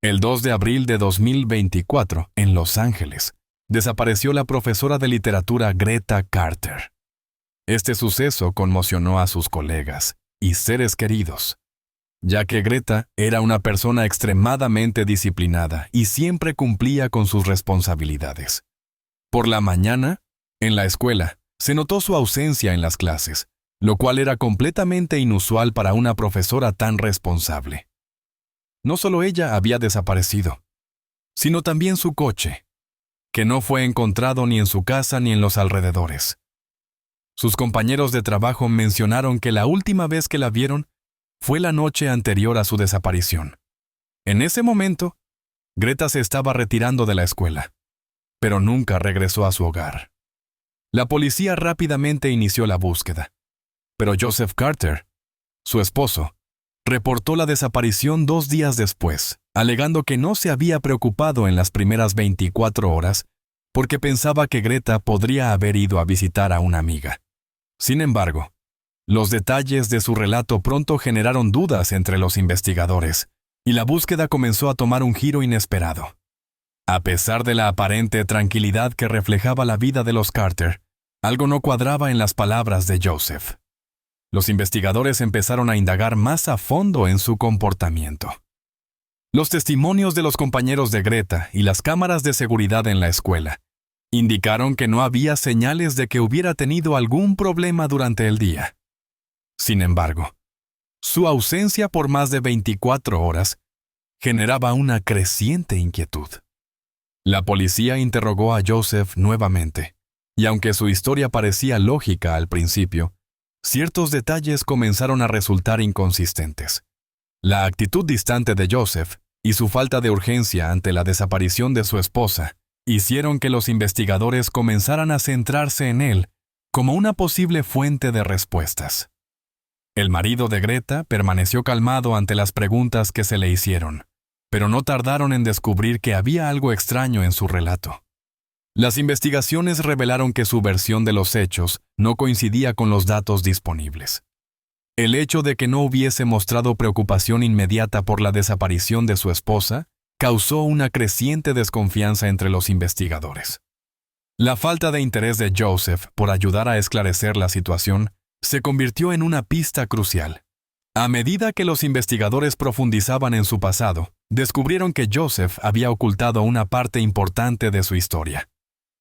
El 2 de abril de 2024, en Los Ángeles, desapareció la profesora de literatura Greta Carter. Este suceso conmocionó a sus colegas y seres queridos, ya que Greta era una persona extremadamente disciplinada y siempre cumplía con sus responsabilidades. Por la mañana, en la escuela, se notó su ausencia en las clases, lo cual era completamente inusual para una profesora tan responsable. No solo ella había desaparecido, sino también su coche, que no fue encontrado ni en su casa ni en los alrededores. Sus compañeros de trabajo mencionaron que la última vez que la vieron fue la noche anterior a su desaparición. En ese momento, Greta se estaba retirando de la escuela, pero nunca regresó a su hogar. La policía rápidamente inició la búsqueda, pero Joseph Carter, su esposo, reportó la desaparición 2 días después, alegando que no se había preocupado en las primeras 24 horas porque pensaba que Greta podría haber ido a visitar a una amiga. Sin embargo, los detalles de su relato pronto generaron dudas entre los investigadores, y la búsqueda comenzó a tomar un giro inesperado. A pesar de la aparente tranquilidad que reflejaba la vida de los Carter, algo no cuadraba en las palabras de Joseph. Los investigadores empezaron a indagar más a fondo en su comportamiento. Los testimonios de los compañeros de Greta y las cámaras de seguridad en la escuela indicaron que no había señales de que hubiera tenido algún problema durante el día. Sin embargo, su ausencia por más de 24 horas generaba una creciente inquietud. La policía interrogó a Joseph nuevamente, y aunque su historia parecía lógica al principio, ciertos detalles comenzaron a resultar inconsistentes. La actitud distante de Joseph y su falta de urgencia ante la desaparición de su esposa hicieron que los investigadores comenzaran a centrarse en él como una posible fuente de respuestas. El marido de Greta permaneció calmado ante las preguntas que se le hicieron, pero no tardaron en descubrir que había algo extraño en su relato. Las investigaciones revelaron que su versión de los hechos no coincidía con los datos disponibles. El hecho de que no hubiese mostrado preocupación inmediata por la desaparición de su esposa causó una creciente desconfianza entre los investigadores. La falta de interés de Joseph por ayudar a esclarecer la situación se convirtió en una pista crucial. A medida que los investigadores profundizaban en su pasado, descubrieron que Joseph había ocultado una parte importante de su historia.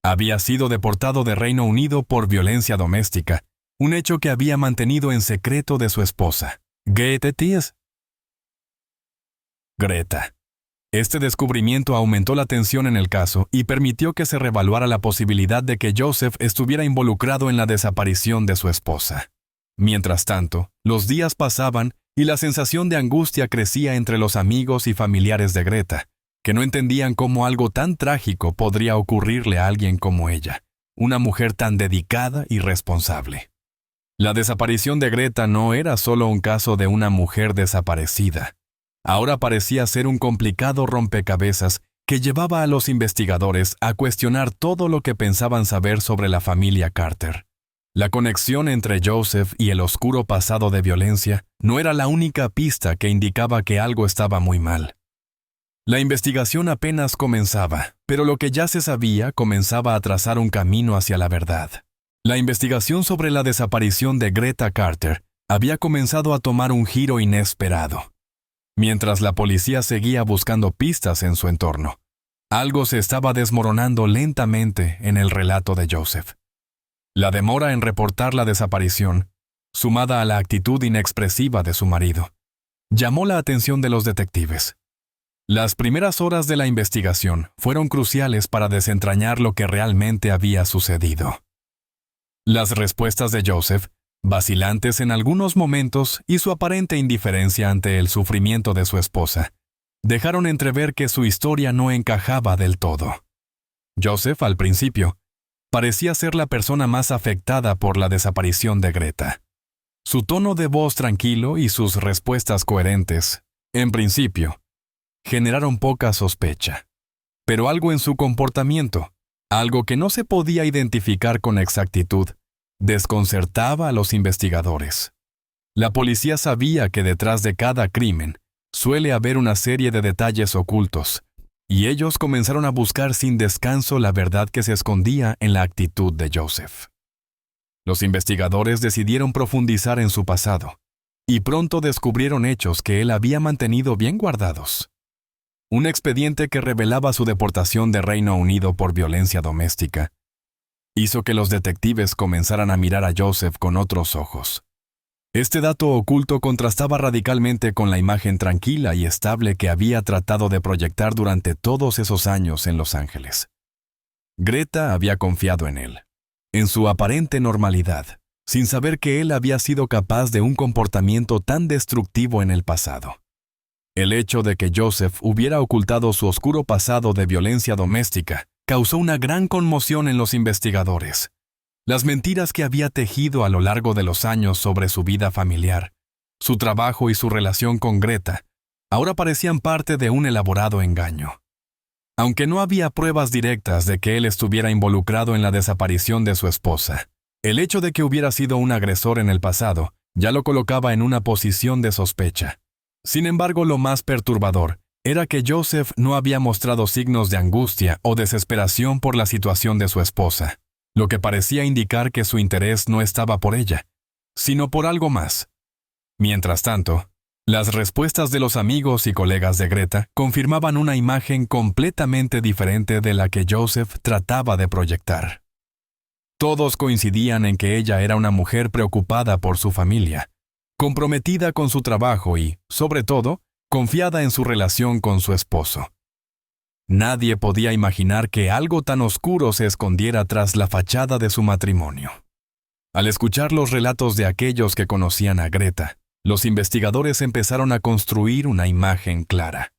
Había sido deportado de Reino Unido por violencia doméstica, un hecho que había mantenido en secreto de su esposa, Greta. Este descubrimiento aumentó la tensión en el caso y permitió que se revaluara la posibilidad de que Joseph estuviera involucrado en la desaparición de su esposa. Mientras tanto, los días pasaban y la sensación de angustia crecía entre los amigos y familiares de Greta, que no entendían cómo algo tan trágico podría ocurrirle a alguien como ella, una mujer tan dedicada y responsable. La desaparición de Greta no era solo un caso de una mujer desaparecida. Ahora parecía ser un complicado rompecabezas que llevaba a los investigadores a cuestionar todo lo que pensaban saber sobre la familia Carter. La conexión entre Joseph y el oscuro pasado de violencia no era la única pista que indicaba que algo estaba muy mal. La investigación apenas comenzaba, pero lo que ya se sabía comenzaba a trazar un camino hacia la verdad. La investigación sobre la desaparición de Greta Carter había comenzado a tomar un giro inesperado. Mientras la policía seguía buscando pistas en su entorno, algo se estaba desmoronando lentamente en el relato de Joseph. La demora en reportar la desaparición, sumada a la actitud inexpresiva de su marido, llamó la atención de los detectives. Las primeras horas de la investigación fueron cruciales para desentrañar lo que realmente había sucedido. Las respuestas de Joseph, vacilantes en algunos momentos y su aparente indiferencia ante el sufrimiento de su esposa, dejaron entrever que su historia no encajaba del todo. Joseph, al principio, parecía ser la persona más afectada por la desaparición de Greta. Su tono de voz tranquilo y sus respuestas coherentes, en principio, generaron poca sospecha. Pero algo en su comportamiento, algo que no se podía identificar con exactitud, desconcertaba a los investigadores. La policía sabía que detrás de cada crimen suele haber una serie de detalles ocultos, y ellos comenzaron a buscar sin descanso la verdad que se escondía en la actitud de Joseph. Los investigadores decidieron profundizar en su pasado, y pronto descubrieron hechos que él había mantenido bien guardados. Un expediente que revelaba su deportación de Reino Unido por violencia doméstica hizo que los detectives comenzaran a mirar a Joseph con otros ojos. Este dato oculto contrastaba radicalmente con la imagen tranquila y estable que había tratado de proyectar durante todos esos años en Los Ángeles. Greta había confiado en él, en su aparente normalidad, sin saber que él había sido capaz de un comportamiento tan destructivo en el pasado. El hecho de que Joseph hubiera ocultado su oscuro pasado de violencia doméstica causó una gran conmoción en los investigadores. Las mentiras que había tejido a lo largo de los años sobre su vida familiar, su trabajo y su relación con Greta, ahora parecían parte de un elaborado engaño. Aunque no había pruebas directas de que él estuviera involucrado en la desaparición de su esposa, el hecho de que hubiera sido un agresor en el pasado ya lo colocaba en una posición de sospecha. Sin embargo, lo más perturbador era que Joseph no había mostrado signos de angustia o desesperación por la situación de su esposa, lo que parecía indicar que su interés no estaba por ella, sino por algo más. Mientras tanto, las respuestas de los amigos y colegas de Greta confirmaban una imagen completamente diferente de la que Joseph trataba de proyectar. Todos coincidían en que ella era una mujer preocupada por su familia, comprometida con su trabajo y, sobre todo, confiada en su relación con su esposo. Nadie podía imaginar que algo tan oscuro se escondiera tras la fachada de su matrimonio. Al escuchar los relatos de aquellos que conocían a Greta, los investigadores empezaron a construir una imagen clara.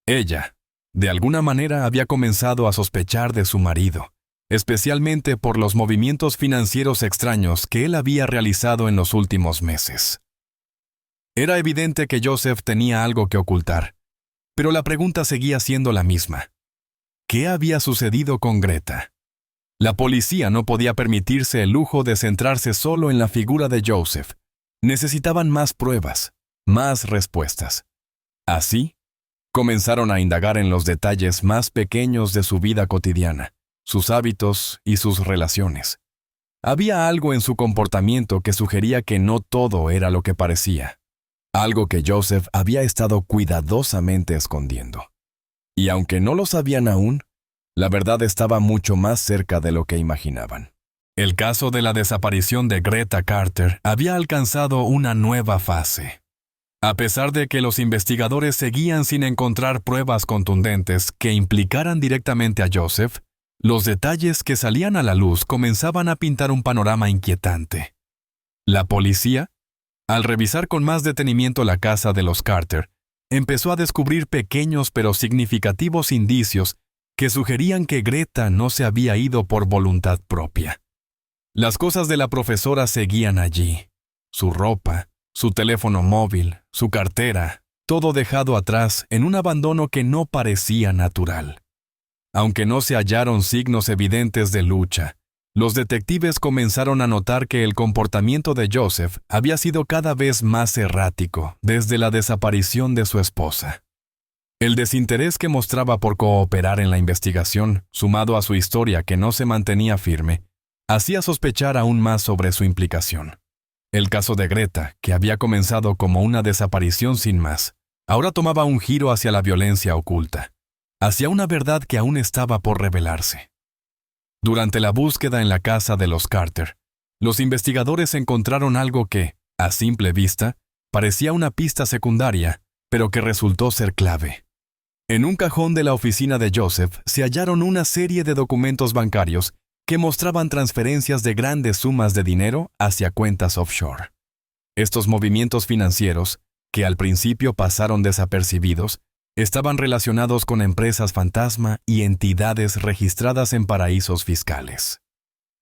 Ella, de alguna manera, había comenzado a sospechar de su marido, especialmente por los movimientos financieros extraños que él había realizado en los últimos meses. Era evidente que Joseph tenía algo que ocultar, pero la pregunta seguía siendo la misma. ¿Qué había sucedido con Greta? La policía no podía permitirse el lujo de centrarse solo en la figura de Joseph. Necesitaban más pruebas, más respuestas. Así, comenzaron a indagar en los detalles más pequeños de su vida cotidiana, sus hábitos y sus relaciones. Había algo en su comportamiento que sugería que no todo era lo que parecía. Algo que Joseph había estado cuidadosamente escondiendo. Y aunque no lo sabían aún, la verdad estaba mucho más cerca de lo que imaginaban. El caso de la desaparición de Greta Carter había alcanzado una nueva fase. A pesar de que los investigadores seguían sin encontrar pruebas contundentes que implicaran directamente a Joseph, los detalles que salían a la luz comenzaban a pintar un panorama inquietante. La policía, al revisar con más detenimiento la casa de los Carter, empezó a descubrir pequeños pero significativos indicios que sugerían que Greta no se había ido por voluntad propia. Las cosas de la profesora seguían allí. Su ropa, su teléfono móvil, su cartera, todo dejado atrás en un abandono que no parecía natural. Aunque no se hallaron signos evidentes de lucha, los detectives comenzaron a notar que el comportamiento de Joseph había sido cada vez más errático desde la desaparición de su esposa. El desinterés que mostraba por cooperar en la investigación, sumado a su historia que no se mantenía firme, hacía sospechar aún más sobre su implicación. El caso de Greta, que había comenzado como una desaparición sin más, ahora tomaba un giro hacia la violencia oculta, hacia una verdad que aún estaba por revelarse. Durante la búsqueda en la casa de los Carter, los investigadores encontraron algo que, a simple vista, parecía una pista secundaria, pero que resultó ser clave. En un cajón de la oficina de Joseph se hallaron una serie de documentos bancarios que mostraban transferencias de grandes sumas de dinero hacia cuentas offshore. Estos movimientos financieros, que al principio pasaron desapercibidos, estaban relacionados con empresas fantasma y entidades registradas en paraísos fiscales.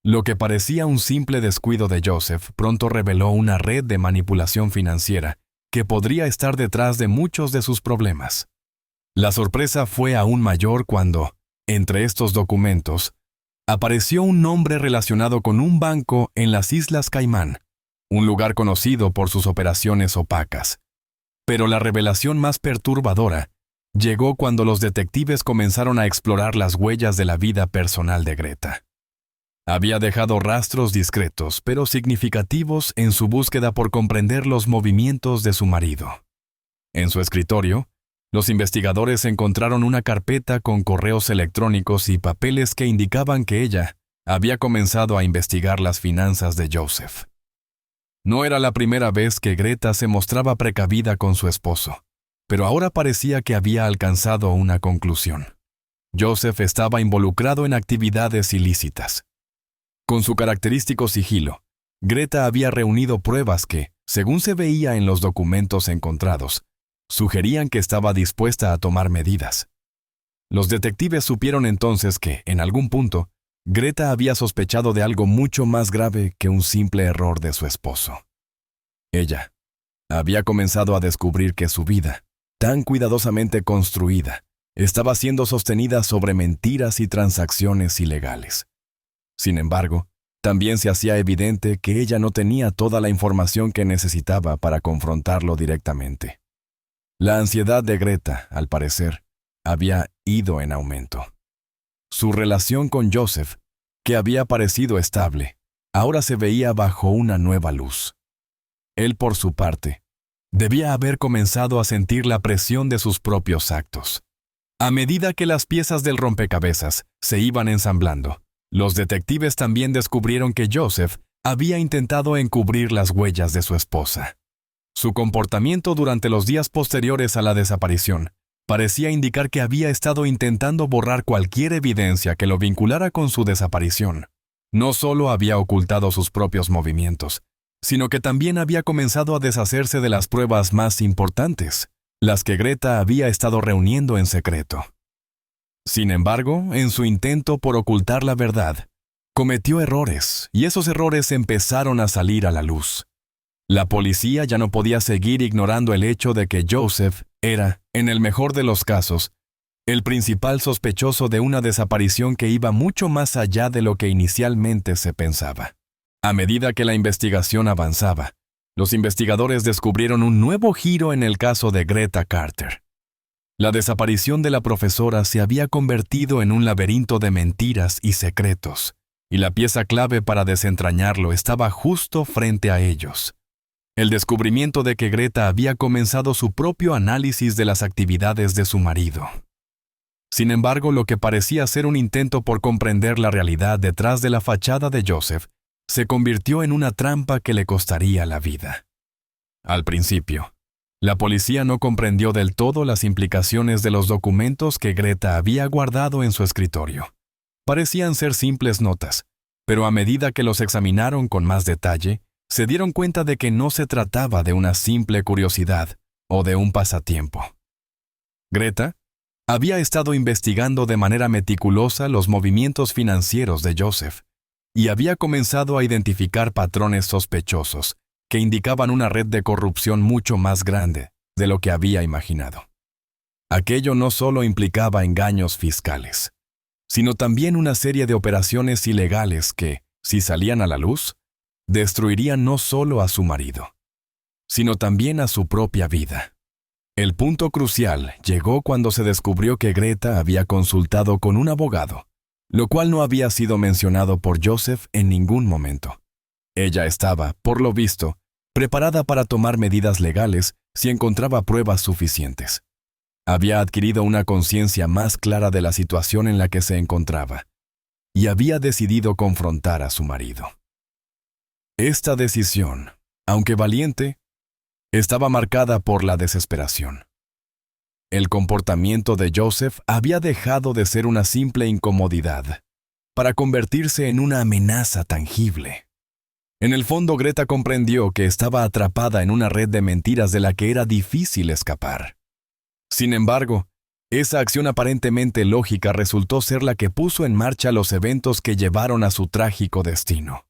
Lo que parecía un simple descuido de Joseph pronto reveló una red de manipulación financiera que podría estar detrás de muchos de sus problemas. La sorpresa fue aún mayor cuando, entre estos documentos, apareció un nombre relacionado con un banco en las Islas Caimán, un lugar conocido por sus operaciones opacas. Pero la revelación más perturbadora llegó cuando los detectives comenzaron a explorar las huellas de la vida personal de Greta. Había dejado rastros discretos, pero significativos en su búsqueda por comprender los movimientos de su marido. En su escritorio, los investigadores encontraron una carpeta con correos electrónicos y papeles que indicaban que ella había comenzado a investigar las finanzas de Joseph. No era la primera vez que Greta se mostraba precavida con su esposo, pero ahora parecía que había alcanzado una conclusión. Joseph estaba involucrado en actividades ilícitas. Con su característico sigilo, Greta había reunido pruebas que, según se veía en los documentos encontrados, sugerían que estaba dispuesta a tomar medidas. Los detectives supieron entonces que, en algún punto, Greta había sospechado de algo mucho más grave que un simple error de su esposo. Ella había comenzado a descubrir que su vida, tan cuidadosamente construida, estaba siendo sostenida sobre mentiras y transacciones ilegales. Sin embargo, también se hacía evidente que ella no tenía toda la información que necesitaba para confrontarlo directamente. La ansiedad de Greta, al parecer, había ido en aumento. Su relación con Joseph, que había parecido estable, ahora se veía bajo una nueva luz. Él, por su parte, debía haber comenzado a sentir la presión de sus propios actos. A medida que las piezas del rompecabezas se iban ensamblando, los detectives también descubrieron que Joseph había intentado encubrir las huellas de su esposa. Su comportamiento durante los días posteriores a la desaparición parecía indicar que había estado intentando borrar cualquier evidencia que lo vinculara con su desaparición. No solo había ocultado sus propios movimientos, sino que también había comenzado a deshacerse de las pruebas más importantes, las que Greta había estado reuniendo en secreto. Sin embargo, en su intento por ocultar la verdad, cometió errores, y esos errores empezaron a salir a la luz. La policía ya no podía seguir ignorando el hecho de que Joseph era, en el mejor de los casos, el principal sospechoso de una desaparición que iba mucho más allá de lo que inicialmente se pensaba. A medida que la investigación avanzaba, los investigadores descubrieron un nuevo giro en el caso de Greta Carter. La desaparición de la profesora se había convertido en un laberinto de mentiras y secretos, y la pieza clave para desentrañarlo estaba justo frente a ellos. El descubrimiento de que Greta había comenzado su propio análisis de las actividades de su marido. Sin embargo, lo que parecía ser un intento por comprender la realidad detrás de la fachada de Joseph se convirtió en una trampa que le costaría la vida. Al principio, la policía no comprendió del todo las implicaciones de los documentos que Greta había guardado en su escritorio. Parecían ser simples notas, pero a medida que los examinaron con más detalle, se dieron cuenta de que no se trataba de una simple curiosidad o de un pasatiempo. Greta había estado investigando de manera meticulosa los movimientos financieros de Joseph y había comenzado a identificar patrones sospechosos que indicaban una red de corrupción mucho más grande de lo que había imaginado. Aquello no solo implicaba engaños fiscales, sino también una serie de operaciones ilegales que, si salían a la luz, destruirían no solo a su marido, sino también a su propia vida. El punto crucial llegó cuando se descubrió que Greta había consultado con un abogado, lo cual no había sido mencionado por Joseph en ningún momento. Ella estaba, por lo visto, preparada para tomar medidas legales si encontraba pruebas suficientes. Había adquirido una conciencia más clara de la situación en la que se encontraba y había decidido confrontar a su marido. Esta decisión, aunque valiente, estaba marcada por la desesperación. El comportamiento de Joseph había dejado de ser una simple incomodidad para convertirse en una amenaza tangible. En el fondo, Greta comprendió que estaba atrapada en una red de mentiras de la que era difícil escapar. Sin embargo, esa acción aparentemente lógica resultó ser la que puso en marcha los eventos que llevaron a su trágico destino.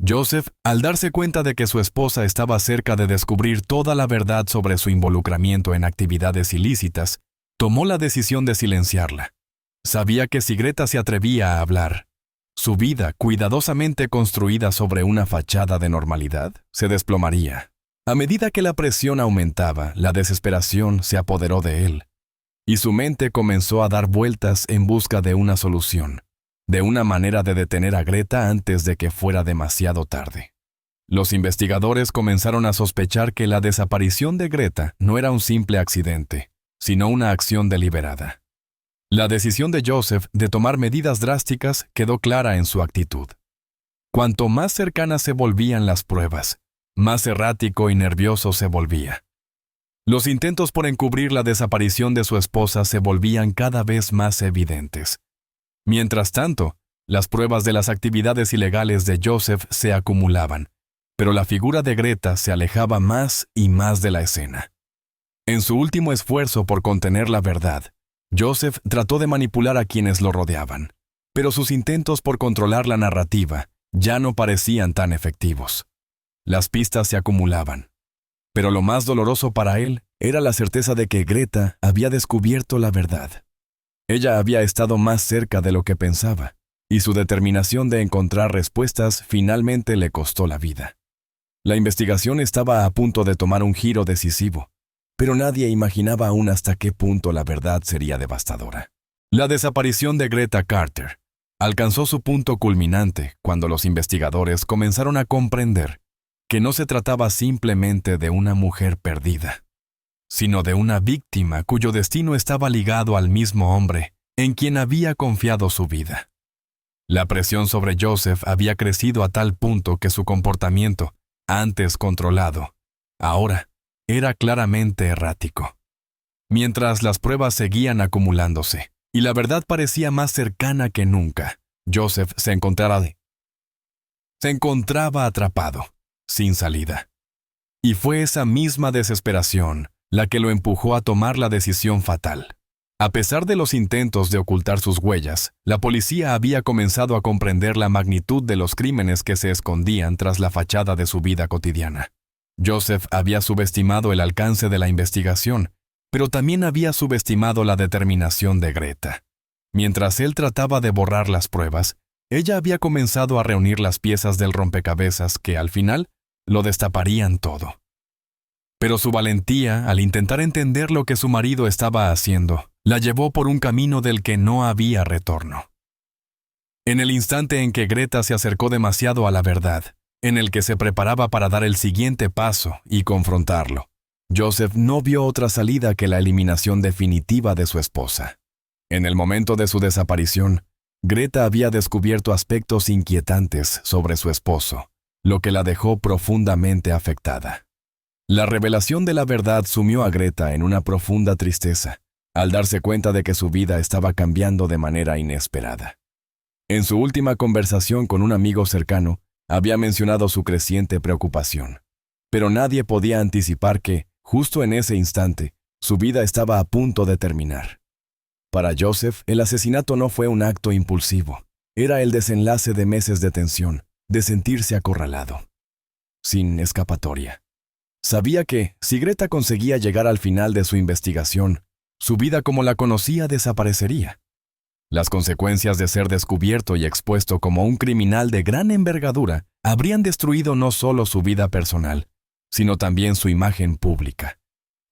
Joseph, al darse cuenta de que su esposa estaba cerca de descubrir toda la verdad sobre su involucramiento en actividades ilícitas, tomó la decisión de silenciarla. Sabía que si Greta se atrevía a hablar, su vida, cuidadosamente construida sobre una fachada de normalidad, se desplomaría. A medida que la presión aumentaba, la desesperación se apoderó de él, y su mente comenzó a dar vueltas en busca de una solución, de una manera de detener a Greta antes de que fuera demasiado tarde. Los investigadores comenzaron a sospechar que la desaparición de Greta no era un simple accidente, sino una acción deliberada. La decisión de Joseph de tomar medidas drásticas quedó clara en su actitud. Cuanto más cercanas se volvían las pruebas, más errático y nervioso se volvía. Los intentos por encubrir la desaparición de su esposa se volvían cada vez más evidentes. Mientras tanto, las pruebas de las actividades ilegales de Joseph se acumulaban, pero la figura de Greta se alejaba más y más de la escena. En su último esfuerzo por contener la verdad, Joseph trató de manipular a quienes lo rodeaban, pero sus intentos por controlar la narrativa ya no parecían tan efectivos. Las pistas se acumulaban, pero lo más doloroso para él era la certeza de que Greta había descubierto la verdad. Ella había estado más cerca de lo que pensaba, y su determinación de encontrar respuestas finalmente le costó la vida. La investigación estaba a punto de tomar un giro decisivo, pero nadie imaginaba aún hasta qué punto la verdad sería devastadora. La desaparición de Greta Carter alcanzó su punto culminante cuando los investigadores comenzaron a comprender que no se trataba simplemente de una mujer perdida, sino de una víctima cuyo destino estaba ligado al mismo hombre en quien había confiado su vida. La presión sobre Joseph había crecido a tal punto que su comportamiento, antes controlado, ahora era claramente errático. Mientras las pruebas seguían acumulándose y la verdad parecía más cercana que nunca, Joseph se encontraba atrapado, sin salida. Y fue esa misma desesperación la que lo empujó a tomar la decisión fatal. A pesar de los intentos de ocultar sus huellas, la policía había comenzado a comprender la magnitud de los crímenes que se escondían tras la fachada de su vida cotidiana. Joseph había subestimado el alcance de la investigación, pero también había subestimado la determinación de Greta. Mientras él trataba de borrar las pruebas, ella había comenzado a reunir las piezas del rompecabezas que, al final, lo destaparían todo. Pero su valentía, al intentar entender lo que su marido estaba haciendo, la llevó por un camino del que no había retorno. En el instante en que Greta se acercó demasiado a la verdad, en el que se preparaba para dar el siguiente paso y confrontarlo, Joseph no vio otra salida que la eliminación definitiva de su esposa. En el momento de su desaparición, Greta había descubierto aspectos inquietantes sobre su esposo, lo que la dejó profundamente afectada. La revelación de la verdad sumió a Greta en una profunda tristeza, al darse cuenta de que su vida estaba cambiando de manera inesperada. En su última conversación con un amigo cercano, había mencionado su creciente preocupación, pero nadie podía anticipar que, justo en ese instante, su vida estaba a punto de terminar. Para Joseph, el asesinato no fue un acto impulsivo, era el desenlace de meses de tensión, de sentirse acorralado, sin escapatoria. Sabía que, si Greta conseguía llegar al final de su investigación, su vida como la conocía desaparecería. Las consecuencias de ser descubierto y expuesto como un criminal de gran envergadura habrían destruido no solo su vida personal, sino también su imagen pública,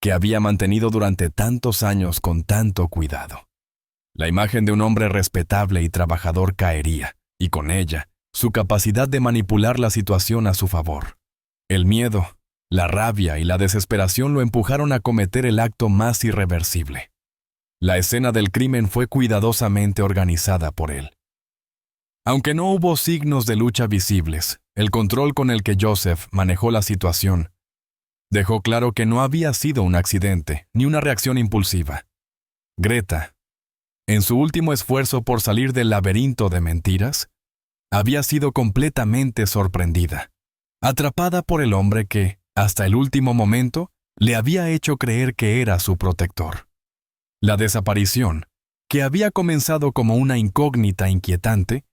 que había mantenido durante tantos años con tanto cuidado. La imagen de un hombre respetable y trabajador caería, y con ella, su capacidad de manipular la situación a su favor. El miedo, la rabia y la desesperación lo empujaron a cometer el acto más irreversible. La escena del crimen fue cuidadosamente organizada por él. Aunque no hubo signos de lucha visibles, el control con el que Joseph manejó la situación dejó claro que no había sido un accidente ni una reacción impulsiva. Greta, en su último esfuerzo por salir del laberinto de mentiras, había sido completamente sorprendida, atrapada por el hombre que, hasta el último momento, le había hecho creer que era su protector. La desaparición, que había comenzado como una incógnita inquietante,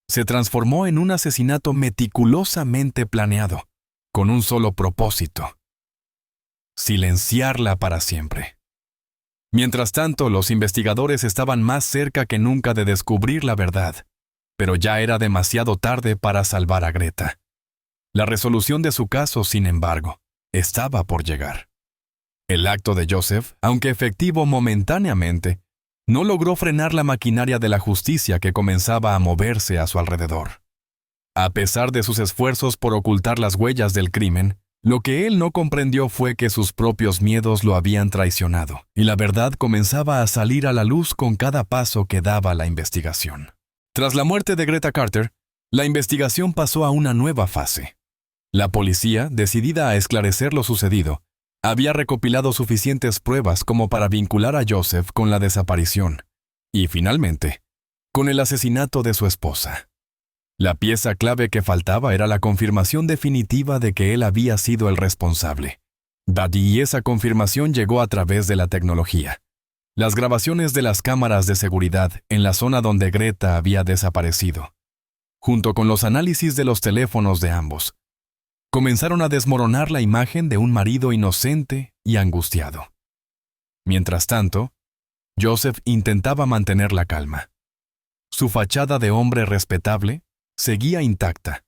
se transformó en un asesinato meticulosamente planeado, con un solo propósito: silenciarla para siempre. Mientras tanto, los investigadores estaban más cerca que nunca de descubrir la verdad, pero ya era demasiado tarde para salvar a Greta. La resolución de su caso, sin embargo, estaba por llegar. El acto de Joseph, aunque efectivo momentáneamente, no logró frenar la maquinaria de la justicia que comenzaba a moverse a su alrededor. A pesar de sus esfuerzos por ocultar las huellas del crimen, lo que él no comprendió fue que sus propios miedos lo habían traicionado, y la verdad comenzaba a salir a la luz con cada paso que daba la investigación. Tras la muerte de Greta Carter, la investigación pasó a una nueva fase. La policía, decidida a esclarecer lo sucedido, había recopilado suficientes pruebas como para vincular a Joseph con la desaparición y, finalmente, con el asesinato de su esposa. La pieza clave que faltaba era la confirmación definitiva de que él había sido el responsable. Y esa confirmación llegó a través de la tecnología. Las grabaciones de las cámaras de seguridad en la zona donde Greta había desaparecido, junto con los análisis de los teléfonos de ambos, comenzaron a desmoronar la imagen de un marido inocente y angustiado. Mientras tanto, Joseph intentaba mantener la calma. Su fachada de hombre respetable seguía intacta,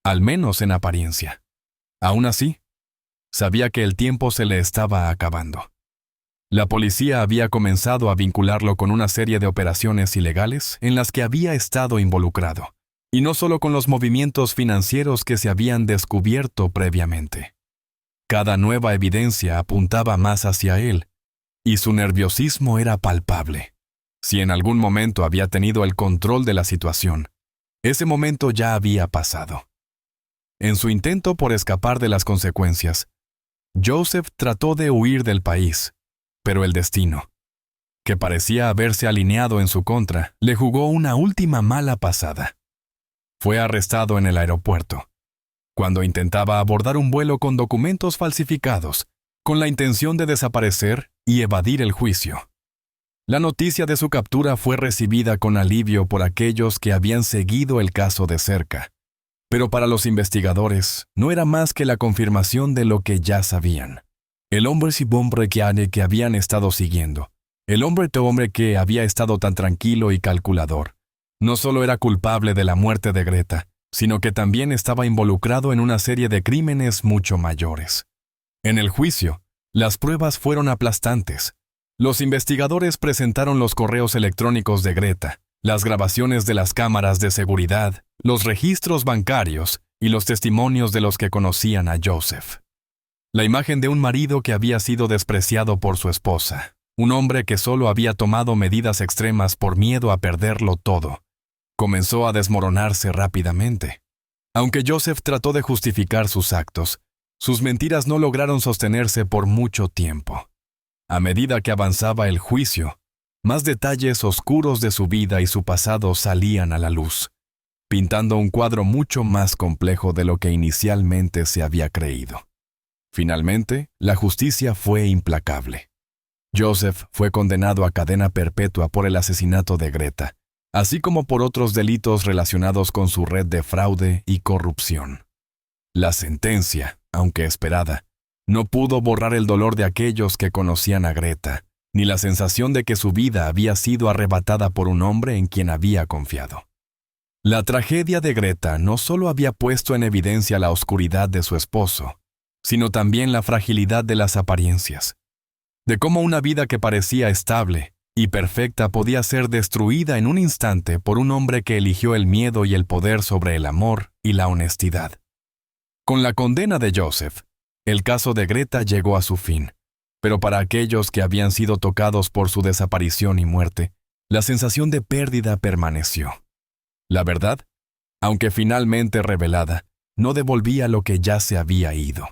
al menos en apariencia. Aún así, sabía que el tiempo se le estaba acabando. La policía había comenzado a vincularlo con una serie de operaciones ilegales en las que había estado involucrado, y no solo con los movimientos financieros que se habían descubierto previamente. Cada nueva evidencia apuntaba más hacia él, y su nerviosismo era palpable. Si en algún momento había tenido el control de la situación, ese momento ya había pasado. En su intento por escapar de las consecuencias, Joseph trató de huir del país, pero el destino, que parecía haberse alineado en su contra, le jugó una última mala pasada. Fue arrestado en el aeropuerto, cuando intentaba abordar un vuelo con documentos falsificados, con la intención de desaparecer y evadir el juicio. La noticia de su captura fue recibida con alivio por aquellos que habían seguido el caso de cerca, pero para los investigadores no era más que la confirmación de lo que ya sabían. El hombre que habían estado siguiendo, el hombre que había estado tan tranquilo y calculador, no solo era culpable de la muerte de Greta, sino que también estaba involucrado en una serie de crímenes mucho mayores. En el juicio, las pruebas fueron aplastantes. Los investigadores presentaron los correos electrónicos de Greta, las grabaciones de las cámaras de seguridad, los registros bancarios y los testimonios de los que conocían a Joseph. La imagen de un marido que había sido despreciado por su esposa, un hombre que solo había tomado medidas extremas por miedo a perderlo todo, comenzó a desmoronarse rápidamente. Aunque Joseph trató de justificar sus actos, sus mentiras no lograron sostenerse por mucho tiempo. A medida que avanzaba el juicio, más detalles oscuros de su vida y su pasado salían a la luz, pintando un cuadro mucho más complejo de lo que inicialmente se había creído. Finalmente, la justicia fue implacable. Joseph fue condenado a cadena perpetua por el asesinato de Greta, así como por otros delitos relacionados con su red de fraude y corrupción. La sentencia, aunque esperada, no pudo borrar el dolor de aquellos que conocían a Greta, ni la sensación de que su vida había sido arrebatada por un hombre en quien había confiado. La tragedia de Greta no solo había puesto en evidencia la oscuridad de su esposo, sino también la fragilidad de las apariencias, de cómo una vida que parecía estable y perfecta podía ser destruida en un instante por un hombre que eligió el miedo y el poder sobre el amor y la honestidad. Con la condena de Joseph, el caso de Greta llegó a su fin, pero para aquellos que habían sido tocados por su desaparición y muerte, la sensación de pérdida permaneció. La verdad, aunque finalmente revelada, no devolvía lo que ya se había ido.